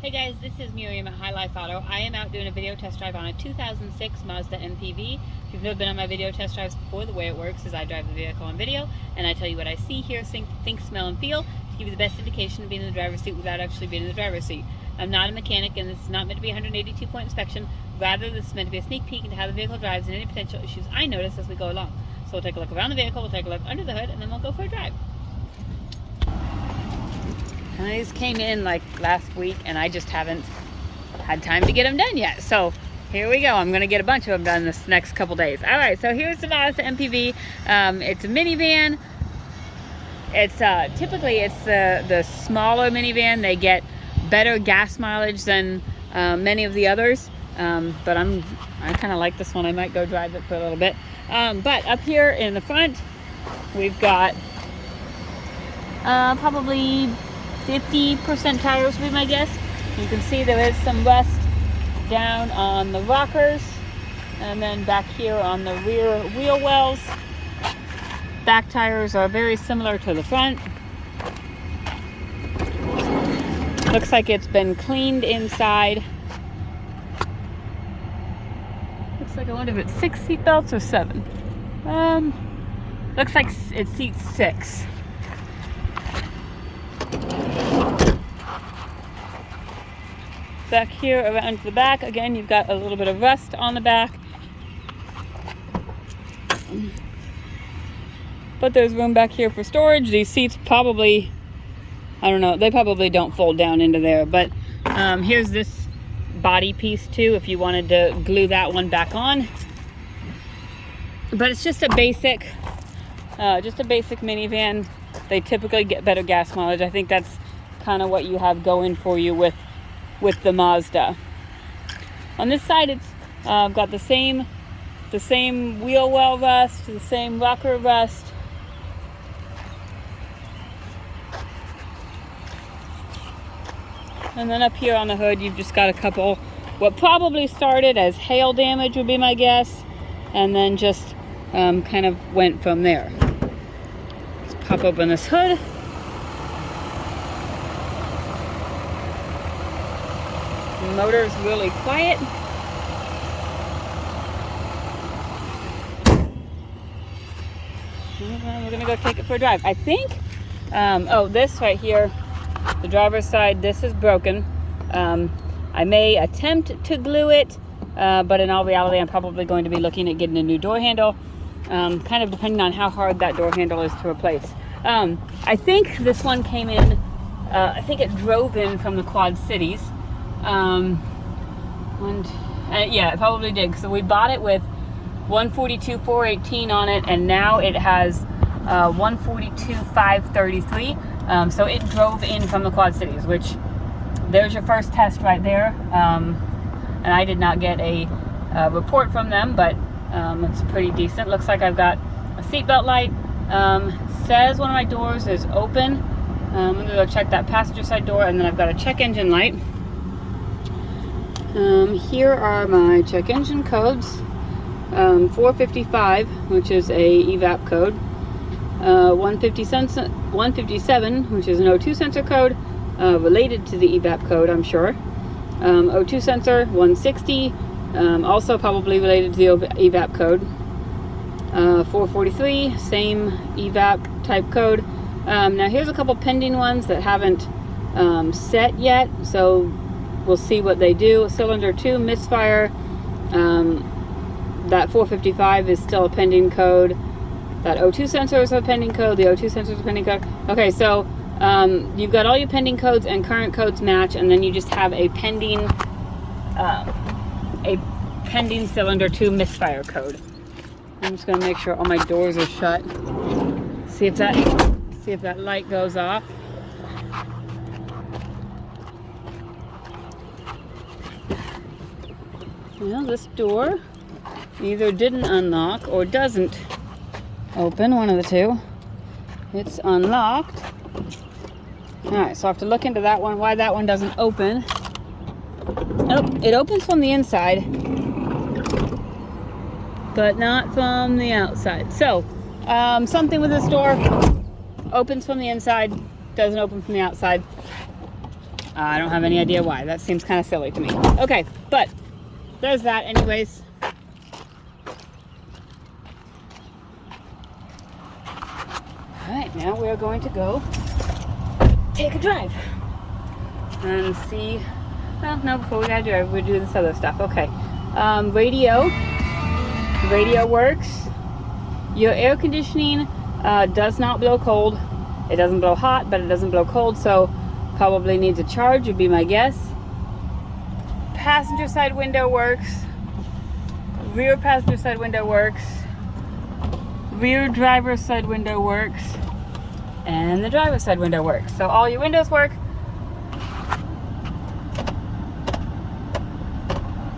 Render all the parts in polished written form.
Hey guys, this is Miriam at High Life Auto. I am out doing a video test drive on a 2006 Mazda MPV. If you've never been on my video test drives before, the way it works is I drive the vehicle on video and I tell you what I see, hear, think, smell, and feel to give you the best indication of being in the driver's seat without actually being in the driver's seat. I'm not a mechanic and this is not meant to be a 182-point inspection. Rather, this is meant to be a sneak peek into how the vehicle drives and any potential issues I notice as we go along. So we'll take a look around the vehicle, we'll take a look under the hood, and then we'll go for a drive. And these came in like last week and I just haven't had time to get them done yet. So here we go. I'm going to get a bunch of them done this next couple days. All right, so here's the Mazda MPV. It's a minivan. It's typically it's the smaller minivan. They get better gas mileage than many of the others. But I kind of like this one. I might go drive it for a little bit. But up here in the front, we've got probably 50% tires would be my guess. You can see there is some rust down on the rockers and then back here on the rear wheel wells. Back tires are very similar to the front. Looks like it's been cleaned inside. Looks like, I wonder if it's 6 seat belts or 7. Looks like it seats 6. Back here around the back, again, you've got a little bit of rust on the back. But there's room back here for storage. These seats probably, I don't know, they probably don't fold down into there. But here's this body piece too, if you wanted to glue that one back on. But it's just a basic minivan. They typically get better gas mileage. I think that's kind of what you have going for you with the Mazda. On this side, it's got the same wheel well rust, the same rocker rust. And then up here on the hood, you've just got a couple, what probably started as hail damage would be my guess, and then just kind of went from there. Let's pop open this hood. The motor's really quiet. We're gonna go take it for a drive. I think, this right here, the driver's side, this is broken. I may attempt to glue it, but in all reality, I'm probably going to be looking at getting a new door handle, kind of depending on how hard that door handle is to replace. I think this one came in, I think it drove in from the Quad Cities. Yeah, it probably did. So we bought it with 142,418 on it, and now it has 142,533. So it drove in from the Quad Cities, which there's your first test right there. And I did not get a report from them, but it's pretty decent. Looks like I've got a seatbelt light. Says one of my doors is open. I'm gonna go check that passenger side door, and then I've got a check engine light. Here are my check engine codes. 455, which is a evap code. 157, which is an O2 sensor code, related to the evap code, I'm sure. O2 sensor, 160, also probably related to the evap code. 443, same evap type code. Now here's a couple pending ones that haven't set yet, so we'll see what they do. Cylinder 2 misfire. That 455 is still a pending code. That O2 sensor is a pending code. The O2 sensor is a pending code. Okay, so you've got all your pending codes and current codes match, and then you just have a pending cylinder 2 misfire code. I'm just gonna make sure all my doors are shut. See if that light goes off. Well, this door either didn't unlock or doesn't open, one of the two. It's unlocked. Alright, so I have to look into that one, why that one doesn't open. Oh, it opens from the inside, but not from the outside. So, something with this door, opens from the inside, doesn't open from the outside. I don't have any idea why. That seems kind of silly to me. Okay, but there's that anyways. Alright, now we're going to go take a drive and see. Well, no, before we gotta drive, we do this other stuff. Okay. Radio works. Your air conditioning does not blow cold. It doesn't blow hot, but it doesn't blow cold, so probably needs a charge would be my guess. Passenger side window works. Rear passenger side window works. Rear driver's side window works. And the driver's side window works. So all your windows work.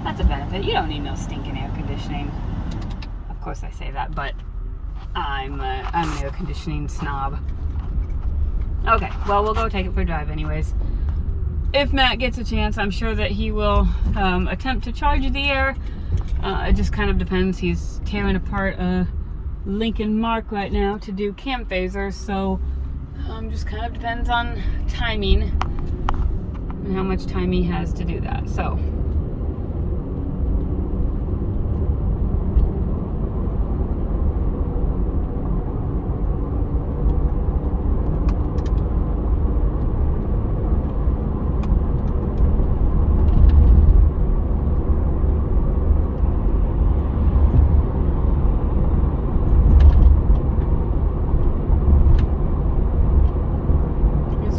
That's a benefit. You don't need no stinking air conditioning. Of course I say that, but I'm an air conditioning snob. Okay, well, we'll go take it for a drive anyways. If Matt gets a chance, I'm sure that he will attempt to charge the air. It just kind of depends. He's tearing apart a Lincoln Mark right now to do camp phasers, so just kind of depends on timing and how much time he has to do that. So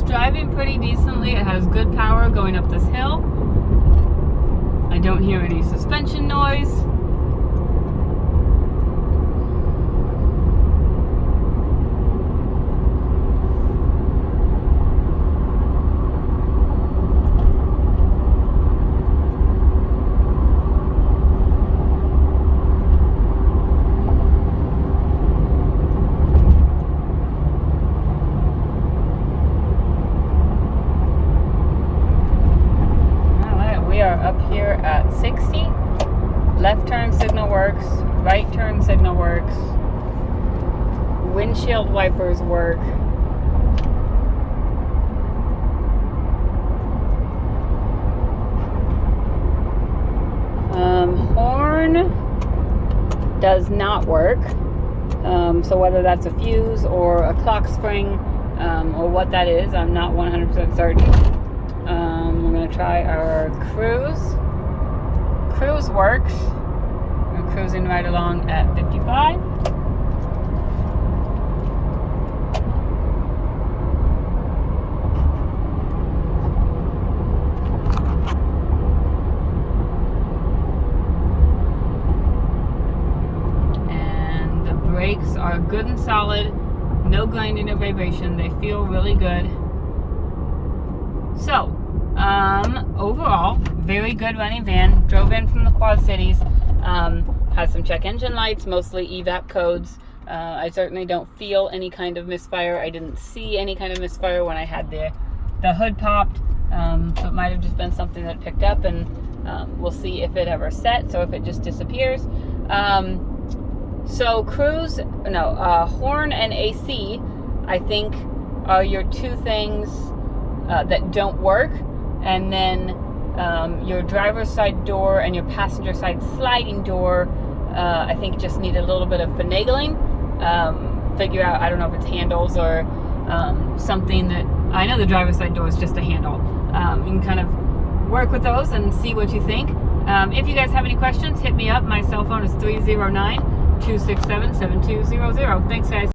driving pretty decently. It has good power going up this hill. I don't hear any suspension noise. Up here at 60. Left turn signal works, right turn signal works, windshield wipers work. Horn does not work. So whether that's a fuse or a clock spring or what that is, I'm not 100% certain. We're going to try our cruise. Cruise works. We're cruising right along at 55. And the brakes are good and solid. No grinding or vibration. They feel really good. So, overall, very good running van. Drove in from the Quad Cities. Has some check engine lights, mostly evap codes. I certainly don't feel any kind of misfire. I didn't see any kind of misfire when I had the hood popped. So it might have just been something that picked up, and we'll see if it ever sets or if it just disappears. So cruise, horn and AC, I think are your two things that don't work. And then your driver's side door and your passenger side sliding door, I think just need a little bit of finagling. Figure out, I don't know if it's handles or something that, I know the driver's side door is just a handle. You can kind of work with those and see what you think. If you guys have any questions, hit me up. My cell phone is 309-267-7200. Thanks, guys.